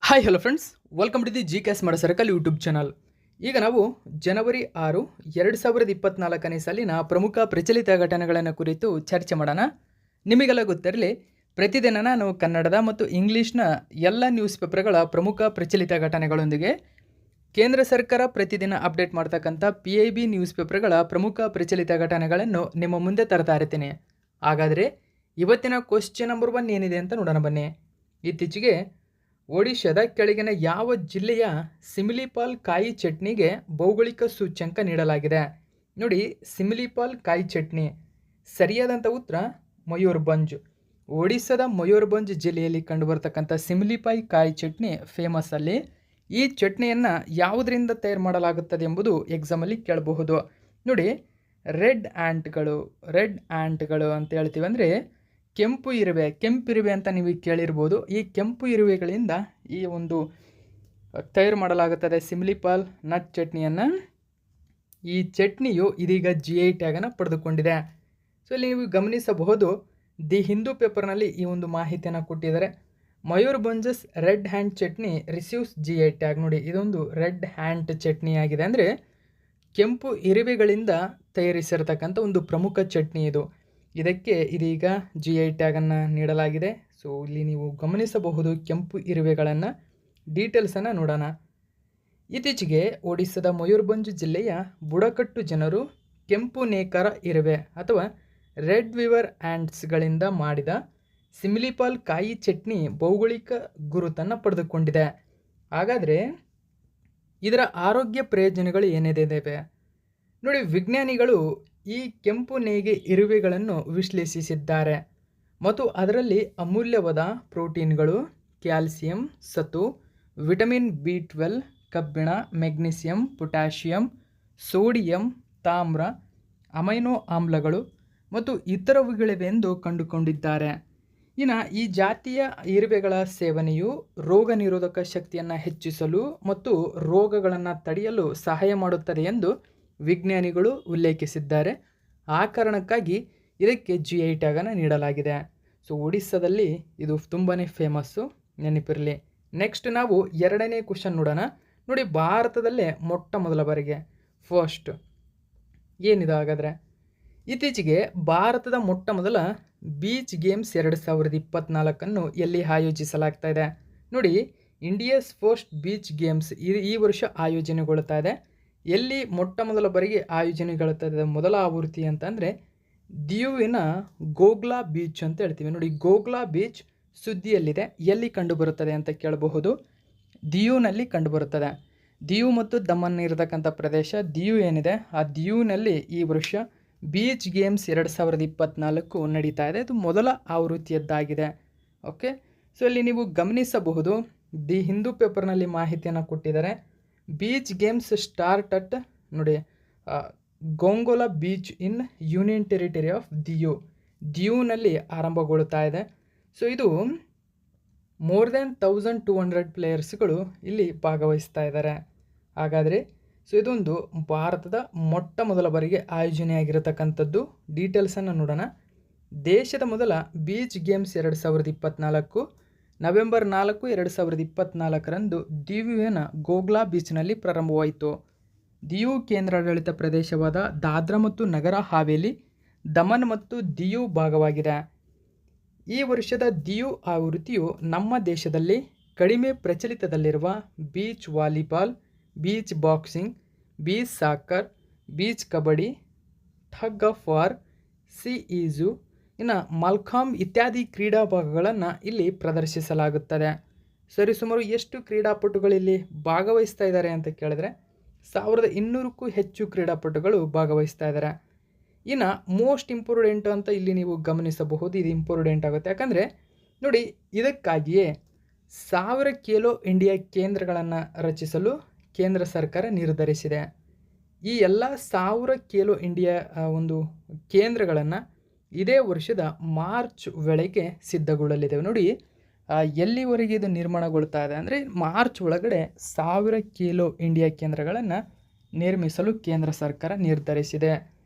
Hi hello friends, welcome to the G ಕ್ಯಾಸ್ ಮಾಡೋ circle YouTube channel. ಈಗ ನಾವು ಜನವರಿ 6, 2024ನೇ ಸಾಲಿನ ಪ್ರಮುಖ ಪ್ರಚಲಿತ ಘಟನೆಗಳನ್ನು ಕುರಿತು ಚರ್ಚೆ ಮಾಡೋಣ. ನಿಮಗೆಲ್ಲ ಗೊತ್ತಿರಲಿ, ಪ್ರತಿದಿನ ನಾನು ಕನ್ನಡದ ಮತ್ತು ಇಂಗ್ಲೀಷ್ನ ಎಲ್ಲ ನ್ಯೂಸ್ ಪೇಪರ್ಗಳ ಪ್ರಮುಖ ಪ್ರಚಲಿತ ಘಟನೆಗಳೊಂದಿಗೆ ಕೇಂದ್ರ ಸರ್ಕಾರ ಪ್ರತಿದಿನ ಅಪ್ಡೇಟ್ ಮಾಡ್ತಕ್ಕಂಥ PIB ನ್ಯೂಸ್ ಪೇಪರ್ಗಳ ಪ್ರಮುಖ ಪ್ರಚಲಿತ ಘಟನೆಗಳನ್ನು ನಿಮ್ಮ ಮುಂದೆ ತರ್ತಾ ಇರ್ತೀನಿ. ಹಾಗಾದರೆ ಇವತ್ತಿನ ಕ್ವಶ್ಚನ್ ನಂಬರ್ 1 ಏನಿದೆ ಅಂತ ನೋಡೋಣ ಬನ್ನಿ. ಇತ್ತೀಚೆಗೆ ಒಡಿಶಾದ ಕೆಳಗಿನ ಯಾವ ಜಿಲ್ಲೆಯ ಸಿಮಿಲಿಪಾಲ್ ಕಾಯಿ ಚಟ್ನಿಗೆ ಭೌಗೋಳಿಕ ಸೂಚ್ಯಂಕ ನೀಡಲಾಗಿದೆ? ನೋಡಿ, ಸಿಮಿಲಿಪಾಲ್ ಕಾಯಿ ಚಟ್ನಿ ಸರಿಯಾದಂಥ ಉತ್ತರ ಮಯೂರ್ಭಂಜ್. ಒಡಿಸ್ಸಾದ ಮಯೂರ್ಭಂಜ್ ಜಿಲ್ಲೆಯಲ್ಲಿ ಕಂಡುಬರ್ತಕ್ಕಂಥ ಸಿಮಿಲಿಪಾಯಿ ಕಾಯಿ ಚಟ್ನಿ ಫೇಮಸ್ ಅಲ್ಲಿ. ಈ ಚಟ್ನಿಯನ್ನು ಯಾವುದರಿಂದ ತಯಾರು ಮಾಡಲಾಗುತ್ತದೆ ಎಂಬುದು ಎಕ್ಸಾಮಲ್ಲಿ ಕೇಳಬಹುದು. ನೋಡಿ, ರೆಡ್ ಆ್ಯಂಟ್ಗಳು ಅಂತ ಹೇಳ್ತೀವಿ, ಅಂದರೆ ಕೆಂಪು ಇರುವೆ ಅಂತ ನೀವು ಕೇಳಿರ್ಬೋದು. ಈ ಕೆಂಪು ಇರುವೆಗಳಿಂದ ಈ ಒಂದು ತಯಾರು ಮಾಡಲಾಗುತ್ತದೆ ಸಿಮಿಲಿಪಾಲ್ ನಟ್ ಚಟ್ನಿಯನ್ನು. ಈ ಚಟ್ನಿಯು ಇದೀಗ GI ಟ್ಯಾಗನ್ನು ಪಡೆದುಕೊಂಡಿದೆ. ಸೊ ಇಲ್ಲಿ ನೀವು ಗಮನಿಸಬಹುದು, ದಿ ಹಿಂದೂ ಪೇಪರ್ನಲ್ಲಿ ಈ ಒಂದು ಮಾಹಿತಿಯನ್ನು ಕೊಟ್ಟಿದ್ದಾರೆ. Mayurbhanj's red ant chutney receives GI tag. ನೋಡಿ, ಇದೊಂದು ರೆಡ್ ಹ್ಯಾಂಡ್ ಚಟ್ನಿ ಆಗಿದೆ, ಅಂದರೆ ಕೆಂಪು ಇರುವೆಗಳಿಂದ ತಯಾರಿಸಿರ್ತಕ್ಕಂಥ ಒಂದು ಪ್ರಮುಖ ಚಟ್ನಿ ಇದು. ಇದಕ್ಕೆ ಇದೀಗ GI ಟ್ಯಾಗನ್ನು ನೀಡಲಾಗಿದೆ. ಸೊ ಇಲ್ಲಿ ನೀವು ಗಮನಿಸಬಹುದು ಕೆಂಪು ಇರುವೆಗಳನ್ನು. ಡೀಟೇಲ್ಸನ್ನು ನೋಡೋಣ. ಇತ್ತೀಚೆಗೆ ಒಡಿಸ್ಸಾದ ಮಯೂರ್ಭಂಜ್ ಜಿಲ್ಲೆಯ ಬುಡಕಟ್ಟು ಜನರು ಕೆಂಪು ನೇಕಾರ ಇರುವೆ ಅಥವಾ ರೆಡ್ ವಿವರ್ ಆ್ಯಂಟ್ಸ್ಗಳಿಂದ ಮಾಡಿದ ಸಿಮಿಲಿಪಾಲ್ ಕಾಯಿ ಚಟ್ನಿ ಭೌಗೋಳಿಕ ಗುರುತನ್ನು ಪಡೆದುಕೊಂಡಿದೆ. ಹಾಗಾದರೆ ಇದರ ಆರೋಗ್ಯ ಪ್ರಯೋಜನಗಳು ಏನಿದೆ? ನೋಡಿ, ವಿಜ್ಞಾನಿಗಳು ಈ ಕೆಂಪು ನೇಯ್ಗೆ ಇರುವೆಗಳನ್ನು ವಿಶ್ಲೇಷಿಸಿದ್ದಾರೆ ಮತ್ತು ಅದರಲ್ಲಿ ಅಮೂಲ್ಯವಾದ ಪ್ರೋಟೀನ್ಗಳು, ಕ್ಯಾಲ್ಸಿಯಂ, ಸತು, ವಿಟಮಿನ್ B12, ಕಬ್ಬಿಣ, ಮೆಗ್ನೀಸಿಯಂ, ಪೊಟ್ಯಾಷಿಯಂ, ಸೋಡಿಯಂ, ತಾಮ್ರ, ಅಮೈನೋ ಆಮ್ಲಗಳು ಮತ್ತು ಇತರವುಗಳಿವೆಂದು ಕಂಡುಕೊಂಡಿದ್ದಾರೆ. ಇನ್ನು ಈ ಜಾತಿಯ ಇರುವೆಗಳ ಸೇವನೆಯು ರೋಗ ನಿರೋಧಕ ಶಕ್ತಿಯನ್ನು ಹೆಚ್ಚಿಸಲು ಮತ್ತು ರೋಗಗಳನ್ನು ತಡೆಯಲು ಸಹಾಯ ಮಾಡುತ್ತದೆ ಎಂದು ವಿಜ್ಞಾನಿಗಳು ಉಲ್ಲೇಖಿಸಿದ್ದಾರೆ. ಆ ಕಾರಣಕ್ಕಾಗಿ ಇದಕ್ಕೆ GI ಟ್ಯಾಗನ್ನು ನೀಡಲಾಗಿದೆ. ಸೊ ಒಡಿಸ್ಸಾದಲ್ಲಿ ಇದು ತುಂಬಾ ಫೇಮಸ್ಸು, ನೆನಪಿರಲಿ. ನೆಕ್ಸ್ಟ್ ನಾವು ಎರಡನೇ ಕ್ವಶನ್ ನೋಡೋಣ. ನೋಡಿ, ಭಾರತದಲ್ಲೇ ಮೊಟ್ಟ ಮೊದಲ ಬಾರಿಗೆ ಫಸ್ಟ್ ಏನಿದೆ ಹಾಗಾದರೆ? ಇತ್ತೀಚೆಗೆ ಭಾರತದ ಮೊಟ್ಟ ಮೊದಲ ಬೀಚ್ ಗೇಮ್ಸ್ 2024 ಎಲ್ಲಿ ಆಯೋಜಿಸಲಾಗ್ತಾ ಇದೆ? ನೋಡಿ, ಇಂಡಿಯಾಸ್ ಫಸ್ಟ್ ಬೀಚ್ ಗೇಮ್ಸ್ ಈ ವರ್ಷ ಆಯೋಜನೆಗೊಳ್ತಾ ಇದೆ. ಎಲ್ಲಿ ಮೊಟ್ಟ ಮೊದಲ ಬಾರಿಗೆ ಆಯೋಜನೆಗೊಳ್ತಾ ಮೊದಲ ಆವೃತ್ತಿ ಅಂತಂದರೆ ದಿಯುವಿನ ಗೋಗ್ಲಾ ಬೀಚ್ ಅಂತ ಹೇಳ್ತೀವಿ. ನೋಡಿ, ಗೋಗ್ಲಾ ಬೀಚ್ ಸುದ್ದಿಯಲ್ಲಿದೆ. ಎಲ್ಲಿ ಕಂಡುಬರುತ್ತದೆ ಅಂತ ಕೇಳಬಹುದು. ದಿಯುನಲ್ಲಿ ಕಂಡುಬರುತ್ತದೆ. ದಿಯು ಮತ್ತು ದಮನ್ ಇರತಕ್ಕಂಥ ಪ್ರದೇಶ ದಿಯು ಏನಿದೆ, ಆ ದಿಯುನಲ್ಲಿ ಈ ವರ್ಷ ಬೀಚ್ ಗೇಮ್ಸ್ 2024 ನಡೀತಾ ಇದೆ. ಇದು ಮೊದಲ ಆವೃತ್ತಿಯದ್ದಾಗಿದೆ. ಓಕೆ, ಸೊ ಇಲ್ಲಿ ನೀವು ಗಮನಿಸಬಹುದು, ದಿ ಹಿಂದೂ ಪೇಪರ್ನಲ್ಲಿ ಮಾಹಿತಿಯನ್ನು ಕೊಟ್ಟಿದ್ದಾರೆ. ಬೀಚ್ ಗೇಮ್ಸ್ ಸ್ಟಾರ್ಟ್ ಅಟ್ ನೋಡಿ ಗೋಂಗೋಲಾ beach in union territory of ದಿಯುನಲ್ಲಿ ಆರಂಭಗೊಳ್ತಾ ಇದೆ. ಸೊ ಇದು ಮೋರ್ ದೆನ್ 1200 ಪ್ಲೇಯರ್ಸ್ಗಳು ಇಲ್ಲಿ ಭಾಗವಹಿಸ್ತಾ ಇದ್ದಾರೆ. ಹಾಗಾದರೆ ಸೊ ಇದೊಂದು ಭಾರತದ ಮೊಟ್ಟ ಮೊದಲ ಬಾರಿಗೆ ಆಯೋಜನೆಯಾಗಿರತಕ್ಕಂಥದ್ದು. ಡೀಟೇಲ್ಸನ್ನು ನೋಡೋಣ. ದೇಶದ ಮೊದಲ ಬೀಚ್ ಗೇಮ್ಸ್ 2024 ನವೆಂಬರ್ 4, 2024 ದಿಯುವಿನ ಗೋಗ್ಲಾ ಬೀಚ್ನಲ್ಲಿ ಪ್ರಾರಂಭವಾಯಿತು. ದಿಯು ಕೇಂದ್ರಾಡಳಿತ ಪ್ರದೇಶವಾದ ದಾದ್ರಾ ಮತ್ತು ನಗರ ಹಾವೇಲಿ, ದಮನ್ ಮತ್ತು ದಿಯು ಭಾಗವಾಗಿದೆ. ಈ ವರ್ಷದ ದಿಯು ಆವೃತ್ತಿಯು ನಮ್ಮ ದೇಶದಲ್ಲಿ ಕಡಿಮೆ ಪ್ರಚಲಿತದಲ್ಲಿರುವ beach volleyball, beach boxing, beach soccer, beach kabaddi, tug of war, C ಈಜು, ಇನ್ನು ಮಲ್ಖಾಂಬ್ ಇತ್ಯಾದಿ ಕ್ರೀಡಾ ಭಾಗಗಳನ್ನು ಇಲ್ಲಿ ಪ್ರದರ್ಶಿಸಲಾಗುತ್ತದೆ. ಸರಿಸುಮಾರು ಎಷ್ಟು ಕ್ರೀಡಾಪಟುಗಳು ಇಲ್ಲಿ ಭಾಗವಹಿಸ್ತಾ ಇದ್ದಾರೆ ಅಂತ ಕೇಳಿದ್ರೆ 1200ಕ್ಕೂ ಹೆಚ್ಚು ಕ್ರೀಡಾಪಟುಗಳು ಭಾಗವಹಿಸ್ತಾ ಇದ್ದಾರೆ. ಇನ್ನು ಮೋಸ್ಟ್ ಇಂಪಾರ್ಟೆಂಟ್ ಅಂತ ಇಲ್ಲಿ ನೀವು ಗಮನಿಸಬಹುದು. ಇದು ಇಂಪಾರ್ಟೆಂಟ್ ಆಗುತ್ತೆ, ಯಾಕಂದರೆ ನೋಡಿ, ಇದಕ್ಕಾಗಿಯೇ 1000 ಖೇಲೋ ಇಂಡಿಯಾ ಕೇಂದ್ರಗಳನ್ನು ರಚಿಸಲು ಕೇಂದ್ರ ಸರ್ಕಾರ ನಿರ್ಧರಿಸಿದೆ. ಈ ಎಲ್ಲ 1000 ಖೇಲೋ ಇಂಡಿಯಾ ಒಂದು ಕೇಂದ್ರಗಳನ್ನು ಇದೇ ವರ್ಷದ ಮಾರ್ಚ್ ವೇಳೆಗೆ ಸಿದ್ಧಗೊಳ್ಳಲಿದೆ. ನೋಡಿ, ಎಲ್ಲಿವರೆಗೆ ಇದು ನಿರ್ಮಾಣಗೊಳ್ತಾ ಇದೆ ಅಂದರೆ ಮಾರ್ಚ್ ಒಳಗಡೆ 1000 ಖೇಲೋ ಇಂಡಿಯಾ ಕೇಂದ್ರಗಳನ್ನು ನಿರ್ಮಿಸಲು ಕೇಂದ್ರ ಸರ್ಕಾರ ನಿರ್ಧರಿಸಿದೆ.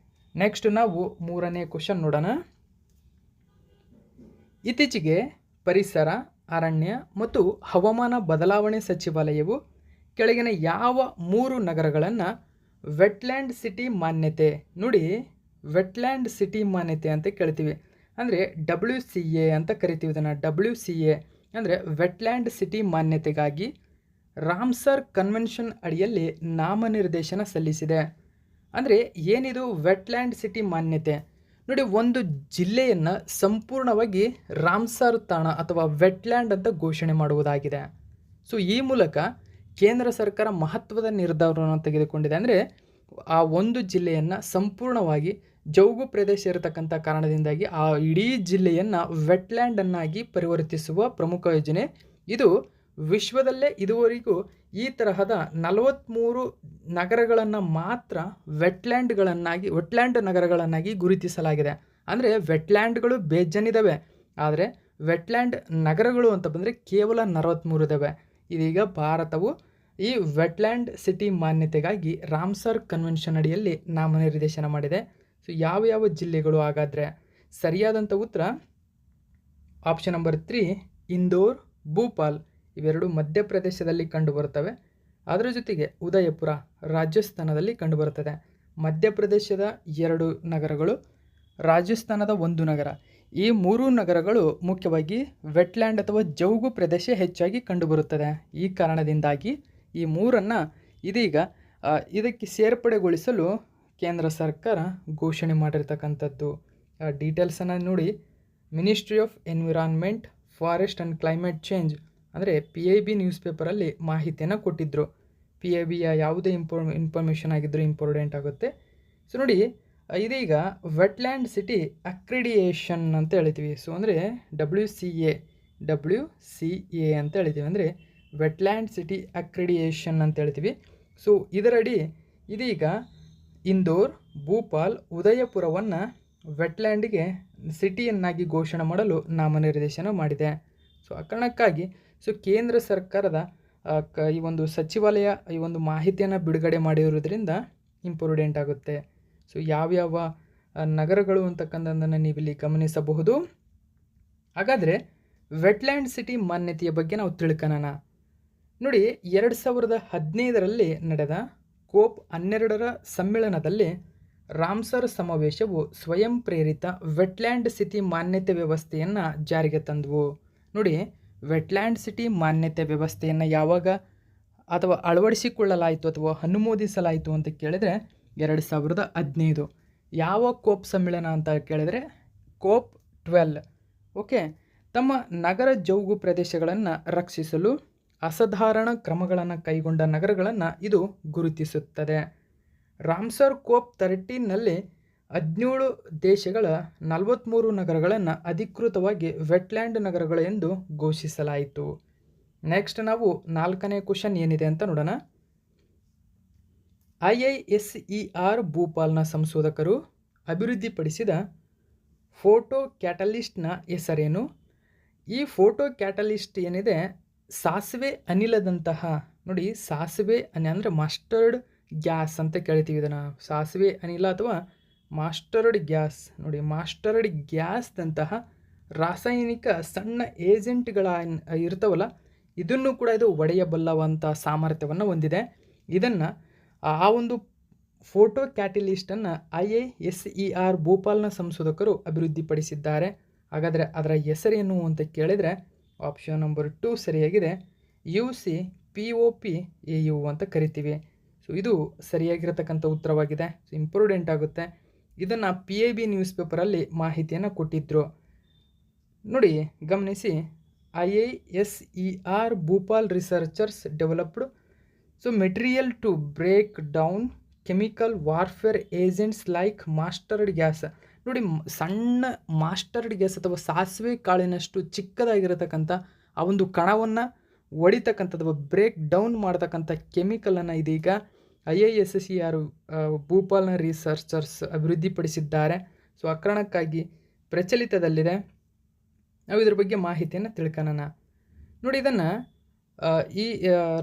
ನೆಕ್ಸ್ಟ್ ನಾವು ಮೂರನೇ ಕ್ವಶನ್ ನೋಡೋಣ. ಇತ್ತೀಚೆಗೆ ಪರಿಸರ ಅರಣ್ಯ ಮತ್ತು ಹವಾಮಾನ ಬದಲಾವಣೆ ಸಚಿವಾಲಯವು ಕೆಳಗಿನ ಯಾವ 3 ನಗರಗಳನ್ನು ವೆಟ್ಲ್ಯಾಂಡ್ ಸಿಟಿ ಮಾನ್ಯತೆ, ನೋಡಿ ವೆಟ್ಲ್ಯಾಂಡ್ ಸಿಟಿ ಮಾನ್ಯತೆ ಅಂತ ಕೇಳ್ತೀವಿ, ಅಂದರೆ WCA ಅಂತ ಕರಿತೀವಿ ಇದನ್ನು. WCA ಅಂದರೆ ವೆಟ್ಲ್ಯಾಂಡ್ ಸಿಟಿ ಮಾನ್ಯತೆಗಾಗಿ ರಾಮ್ಸರ್ ಕನ್ವೆನ್ಷನ್ ಅಡಿಯಲ್ಲಿ ನಾಮನಿರ್ದೇಶನ ಸಲ್ಲಿಸಿದೆ. ಅಂದರೆ ಏನಿದು ವೆಟ್ಲ್ಯಾಂಡ್ ಸಿಟಿ ಮಾನ್ಯತೆ? ನೋಡಿ, ಒಂದು ಜಿಲ್ಲೆಯನ್ನು ಸಂಪೂರ್ಣವಾಗಿ ರಾಮ್ಸರ್ ತಾಣ ಅಥವಾ ವೆಟ್ಲ್ಯಾಂಡ್ ಅಂತ ಘೋಷಣೆ ಮಾಡುವುದಾಗಿದೆ. ಸೊ ಈ ಮೂಲಕ ಕೇಂದ್ರ ಸರ್ಕಾರ ಮಹತ್ವದ ನಿರ್ಧಾರವನ್ನು ತೆಗೆದುಕೊಂಡಿದೆ. ಅಂದರೆ ಆ ಒಂದು ಜಿಲ್ಲೆಯನ್ನು ಸಂಪೂರ್ಣವಾಗಿ ಜೌಗು ಪ್ರದೇಶ ಇರತಕ್ಕಂಥ ಕಾರಣದಿಂದಾಗಿ ಆ ಇಡೀ ಜಿಲ್ಲೆಯನ್ನು ವೆಟ್ಲ್ಯಾಂಡನ್ನಾಗಿ ಪರಿವರ್ತಿಸುವ ಪ್ರಮುಖ ಯೋಜನೆ ಇದು. ವಿಶ್ವದಲ್ಲೇ ಇದುವರೆಗೂ ಈ ತರಹದ 43 ನಗರಗಳನ್ನು ಮಾತ್ರ ವೆಟ್ಲ್ಯಾಂಡ್ ನಗರಗಳನ್ನಾಗಿ ಗುರುತಿಸಲಾಗಿದೆ. ಅಂದರೆ ವೆಟ್ಲ್ಯಾಂಡ್ಗಳು ಬೇಜನಿದ್ದಾವೆ, ಆದರೆ ವೆಟ್ಲ್ಯಾಂಡ್ ನಗರಗಳು ಅಂತ ಬಂದರೆ ಕೇವಲ 43 ಇದ್ದಾವೆ. ಇದೀಗ ಭಾರತವು ಈ ವೆಟ್ಲ್ಯಾಂಡ್ ಸಿಟಿ ಮಾನ್ಯತೆಗಾಗಿ ರಾಮ್ಸರ್ ಕನ್ವೆನ್ಷನ್ ಅಡಿಯಲ್ಲಿ ನಾಮನಿರ್ದೇಶನ ಮಾಡಿದೆ. ಸೊ ಯಾವ ಜಿಲ್ಲೆಗಳು? ಹಾಗಾದರೆ ಸರಿಯಾದಂಥ ಉತ್ತರ ಆಪ್ಷನ್ ನಂಬರ್ 3 ಇಂದೋರ್, ಭೂಪಾಲ್ ಇವೆರಡು ಮಧ್ಯಪ್ರದೇಶದಲ್ಲಿ ಕಂಡುಬರುತ್ತವೆ. ಅದರ ಜೊತೆಗೆ ಉದಯಪುರ ರಾಜಸ್ಥಾನದಲ್ಲಿ ಕಂಡುಬರುತ್ತದೆ. ಮಧ್ಯಪ್ರದೇಶದ 2 ನಗರಗಳು, ರಾಜಸ್ಥಾನದ 1 ನಗರ. ಈ 3 ನಗರಗಳು ಮುಖ್ಯವಾಗಿ ವೆಟ್ಲ್ಯಾಂಡ್ ಅಥವಾ ಜೌಗು ಪ್ರದೇಶ ಹೆಚ್ಚಾಗಿ ಕಂಡುಬರುತ್ತದೆ. ಈ ಕಾರಣದಿಂದಾಗಿ ಈ 3ಅನ್ನು ಇದೀಗ ಇದಕ್ಕೆ ಸೇರ್ಪಡೆಗೊಳಿಸಲು ಕೇಂದ್ರ ಸರ್ಕಾರ ಘೋಷಣೆ ಮಾಡಿರ್ತಕ್ಕಂಥದ್ದು. ಡೀಟೇಲ್ಸನ್ನು ನೋಡಿ, ministry of environment, forest and climate change ಅಂದರೆ PIB ನ್ಯೂಸ್ ಪೇಪರಲ್ಲಿ ಮಾಹಿತಿಯನ್ನು ಕೊಟ್ಟಿದ್ದರು. PIBಯ ಯಾವುದೇ ಇನ್ಫಾರ್ಮೇಷನ್ ಆಗಿದ್ದರೂ ಇಂಪಾರ್ಟೆಂಟ್ ಆಗುತ್ತೆ. ಸೊ ನೋಡಿ, ಇದೀಗ ವೆಟ್ಲ್ಯಾಂಡ್ ಸಿಟಿ ಅಕ್ರಿಡಿಯೇಷನ್ ಅಂತ ಹೇಳ್ತೀವಿ. ಸೊ ಅಂದರೆ WCA ಅಂತ ಹೇಳ್ತೀವಿ, ಅಂದರೆ ವೆಟ್ಲ್ಯಾಂಡ್ ಸಿಟಿ ಅಕ್ರಿಡಿಯೇಷನ್ ಅಂತ ಹೇಳ್ತೀವಿ. ಸೊ ಇದರಡಿ ಇದೀಗ ಇಂದೋರ್, ಭೂಪಾಲ್, ಉದಯಪುರವನ್ನು ವೆಟ್ಲ್ಯಾಂಡಿಗೆ ಸಿಟಿಯನ್ನಾಗಿ ಘೋಷಣೆ ಮಾಡಲು ನಾಮನಿರ್ದೇಶನ ಮಾಡಿದೆ. ಸೊ ಆ ಕಾರಣಕ್ಕಾಗಿ ಕೇಂದ್ರ ಸರ್ಕಾರದ ಈ ಒಂದು ಸಚಿವಾಲಯ ಈ ಒಂದು ಮಾಹಿತಿಯನ್ನು ಬಿಡುಗಡೆ ಮಾಡಿರೋದ್ರಿಂದ ಇಂಪಾರ್ಟೆಂಟ್ ಆಗುತ್ತೆ. ಸೊ ಯಾವ್ಯಾವ ನಗರಗಳು ಅಂತಕ್ಕಂಥದ್ದನ್ನು ನೀವಿಲ್ಲಿ ಗಮನಿಸಬಹುದು. ಹಾಗಾದರೆ ವೆಟ್ಲ್ಯಾಂಡ್ ಸಿಟಿ ಮಾನ್ಯತೆಯ ಬಗ್ಗೆ ನಾವು ತಿಳ್ಕೊಳ್ಳೋಣ. ನೋಡಿ, 2015ರಲ್ಲಿ ನಡೆದ COP 12ರ ಸಮ್ಮೇಳನದಲ್ಲಿ ರಾಮ್ಸರ್ ಸಮಾವೇಶವು ಸ್ವಯಂ ಪ್ರೇರಿತ ವೆಟ್ಲ್ಯಾಂಡ್ ಸಿಟಿ ಮಾನ್ಯತೆ ವ್ಯವಸ್ಥೆಯನ್ನು ಜಾರಿಗೆ ತಂದವು. ನೋಡಿ, ವೆಟ್ಲ್ಯಾಂಡ್ ಸಿಟಿ ಮಾನ್ಯತೆ ವ್ಯವಸ್ಥೆಯನ್ನು ಯಾವಾಗ ಅಥವಾ ಅಳವಡಿಸಿಕೊಳ್ಳಲಾಯಿತು ಅಥವಾ ಅನುಮೋದಿಸಲಾಯಿತು ಅಂತ ಕೇಳಿದರೆ 2015. ಯಾವ COP ಸಮ್ಮೇಳನ ಅಂತ ಕೇಳಿದರೆ COP 12. ಓಕೆ, ತಮ್ಮ ನಗರ ಜೌಗು ಪ್ರದೇಶಗಳನ್ನು ರಕ್ಷಿಸಲು ಅಸಾಧಾರಣ ಕ್ರಮಗಳನ್ನು ಕೈಗೊಂಡ ನಗರಗಳನ್ನು ಇದು ಗುರುತಿಸುತ್ತದೆ. ರಾಮ್ಸರ್ COP 13ನಲ್ಲಿ 17 ದೇಶಗಳ 43 ನಗರಗಳನ್ನು ಅಧಿಕೃತವಾಗಿ ವೆಟ್ಲ್ಯಾಂಡ್ ನಗರಗಳು ಎಂದು ಘೋಷಿಸಲಾಯಿತು. ನೆಕ್ಸ್ಟ್ ನಾವು 4ನೇ ಕ್ವಶನ್ ಏನಿದೆ ಅಂತ ನೋಡೋಣ. IISER ಭೂಪಾಲ್ನ ಸಂಶೋಧಕರು ಅಭಿವೃದ್ಧಿಪಡಿಸಿದ ಫೋಟೋ ಕ್ಯಾಟಲಿಸ್ಟ್ನ ಹೆಸರೇನು? ಈ ಫೋಟೋ ಕ್ಯಾಟಲಿಸ್ಟ್ ಏನಿದೆ ಸಾಸಿವೆ ಅನಿಲದಂತಹ, ನೋಡಿ ಸಾಸಿವೆ ಅಂದರೆ ಮಾಸ್ಟರ್ಡ್ ಗ್ಯಾಸ್ ಅಂತ ಕೇಳ್ತೀವಿ ಇದನ್ನು. ಸಾಸಿವೆ ಅನಿಲ ಅಥವಾ ಮಾಸ್ಟರ್ಡ್ ಗ್ಯಾಸ್. ನೋಡಿ, ಮಾಸ್ಟರ್ಡ್ ಗ್ಯಾಸ್ದಂತಹ ರಾಸಾಯನಿಕ ಸಣ್ಣ ಏಜೆಂಟ್ಗಳ ಇರ್ತಾವಲ್ಲ, ಇದನ್ನು ಕೂಡ ಇದು ಒಡೆಯಬಲ್ಲವಂಥ ಸಾಮರ್ಥ್ಯವನ್ನು ಹೊಂದಿದೆ. ಇದನ್ನು ಆ ಒಂದು ಫೋಟೋ ಕ್ಯಾಟಲಿಸ್ಟನ್ನು IISER ಭೂಪಾಲ್ನ ಸಂಶೋಧಕರು ಅಭಿವೃದ್ಧಿಪಡಿಸಿದ್ದಾರೆ. ಹಾಗಾದರೆ ಅದರ ಹೆಸರೇನು ಅಂತ ಕೇಳಿದರೆ ಆಪ್ಷನ್ ನಂಬರ್ 2 ಸರಿಯಾಗಿದೆ. UCPOPAU ಅಂತ ಕರಿತೀವಿ. ಸೊ ಇದು ಸರಿಯಾಗಿರತಕ್ಕಂಥ ಉತ್ತರವಾಗಿದೆ. ಸೊ ಇಂಪಾರ್ಟೆಂಟ್ ಆಗುತ್ತೆ. ಇದನ್ನು PIB ನ್ಯೂಸ್ ಪೇಪರಲ್ಲಿ ಮಾಹಿತಿಯನ್ನು ಕೊಟ್ಟಿದ್ದರು. ನೋಡಿ, ಗಮನಿಸಿ. IISER Bhopal researchers developed material to break down chemical warfare agents like mustard gas. ನೋಡಿ, ಸಣ್ಣ ಮಾಸ್ಟರ್ಡ್ ಗ್ಯಾಸ್ ಅಥವಾ ಸಾಸಿವೆ ಕಾಳಿನಷ್ಟು ಚಿಕ್ಕದಾಗಿರತಕ್ಕಂಥ ಆ ಒಂದು ಕಣವನ್ನು ಹೊಡಿತಕ್ಕಂಥದ್ದು, ಬ್ರೇಕ್ ಡೌನ್ ಮಾಡ್ತಕ್ಕಂಥ ಕೆಮಿಕಲನ್ನು ಇದೀಗ IISER ಭೂಪಾಲ್ನ ರಿಸರ್ಚರ್ಸ್ ಅಭಿವೃದ್ಧಿಪಡಿಸಿದ್ದಾರೆ. ಸೊ ಆ ಕಾರಣಕ್ಕಾಗಿ ಪ್ರಚಲಿತದಲ್ಲಿದೆ. ನಾವು ಇದ್ರ ಬಗ್ಗೆ ಮಾಹಿತಿಯನ್ನು ತಿಳ್ಕೊಳ್ಳೋಣ. ನೋಡಿ, ಇದನ್ನು ಈ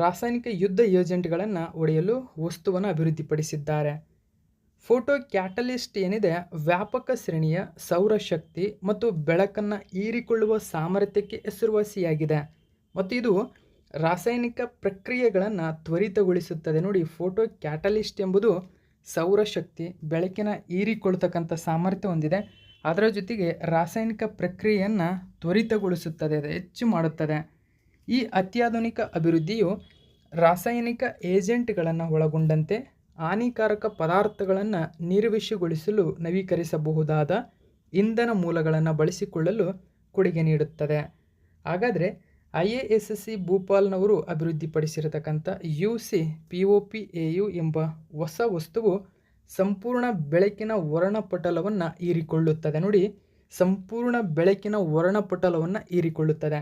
ರಾಸಾಯನಿಕ ಯುದ್ಧ ಏಜೆಂಟ್ಗಳನ್ನು ಹೊಡೆಯಲು ವಸ್ತುವನ್ನು ಅಭಿವೃದ್ಧಿಪಡಿಸಿದ್ದಾರೆ. ಫೋಟೋ ಕ್ಯಾಟಲಿಸ್ಟ್ ಏನಿದೆ ವ್ಯಾಪಕ ಶ್ರೇಣಿಯ ಸೌರಶಕ್ತಿ ಮತ್ತು ಬೆಳಕನ್ನು ಹೀರಿಕೊಳ್ಳುವ ಸಾಮರ್ಥ್ಯಕ್ಕೆ ಹೆಸರುವಾಸಿಯಾಗಿದೆ ಮತ್ತು ಇದು ರಾಸಾಯನಿಕ ಪ್ರಕ್ರಿಯೆಗಳನ್ನು ತ್ವರಿತಗೊಳಿಸುತ್ತದೆ. ನೋಡಿ, ಫೋಟೋ ಕ್ಯಾಟಲಿಸ್ಟ್ ಎಂಬುದು ಸೌರಶಕ್ತಿ ಬೆಳಕಿನ ಹೀರಿಕೊಳ್ತಕ್ಕಂಥ ಸಾಮರ್ಥ್ಯ ಹೊಂದಿದೆ. ಅದರ ಜೊತೆಗೆ ರಾಸಾಯನಿಕ ಪ್ರಕ್ರಿಯೆಯನ್ನು ತ್ವರಿತಗೊಳಿಸುತ್ತದೆ, ಹೆಚ್ಚು ಮಾಡುತ್ತದೆ. ಈ ಅತ್ಯಾಧುನಿಕ ಅಭಿವೃದ್ಧಿಯು ರಾಸಾಯನಿಕ ಏಜೆಂಟ್ಗಳನ್ನು ಒಳಗೊಂಡಂತೆ ಹಾನಿಕಾರಕ ಪದಾರ್ಥಗಳನ್ನು ನಿರ್ವಿಷಗೊಳಿಸಲು ನವೀಕರಿಸಬಹುದಾದ ಇಂಧನ ಮೂಲಗಳನ್ನು ಬಳಸಿಕೊಳ್ಳಲು ಕೊಡುಗೆ ನೀಡುತ್ತದೆ. ಹಾಗಾದರೆ IISc ಭೂಪಾಲ್ನವರು ಅಭಿವೃದ್ಧಿಪಡಿಸಿರತಕ್ಕಂಥ UC-POP-AU ಎಂಬ ಹೊಸ ವಸ್ತುವು ಸಂಪೂರ್ಣ ಬೆಳಕಿನ ವರ್ಣಪಟಲವನ್ನು ಹೀರಿಕೊಳ್ಳುತ್ತದೆ. ನೋಡಿ, ಸಂಪೂರ್ಣ ಬೆಳಕಿನ ವರ್ಣಪಟಲವನ್ನು ಹೀರಿಕೊಳ್ಳುತ್ತದೆ.